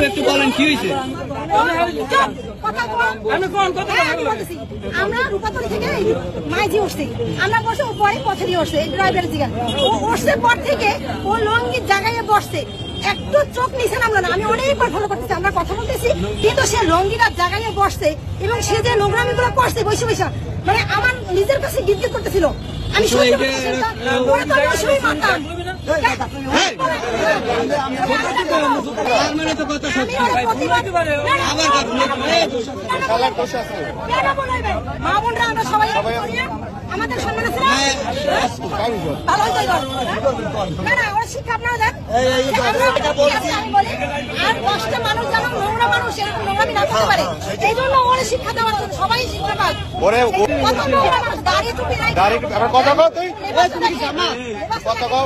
একটু বলেন কি হয়েছে? আমরা রূপাতলি থেকে মাইজি উঠছি, আমরা বসে পরে পথে দিয়ে উঠছে ড্রাইভার জিগান, ও উঠছে পর থেকে ও লঙ্গির জায়গায় বসছে, একটু চোখ নিচে নামলো না। আমি অনেকবার ফলো করতেছি, আমরা কথা বলতেছি, কিন্তু সে লঙ্গিটার জায়গায় বসছে এবং সে যে নোংরামি গুলো করছে বৈশা বৈশা, মানে আমার নিজের কাছে গিজগিজ করতেছিল। আমি মা বোনরা আমরা সবাই আমাদের সম্মান আছে না, না ওরা শিক্ষা আপনারা দেন। আমি বলি আর 10টা মানুষ যেন নোংরা মানুষ এরকম নোংরামি না করতে পারে, এই জন্য ওরা শিক্ষা দেওয়ার জন্য সবাই শিক্ষা পায়। কথা কও তুই কথা কও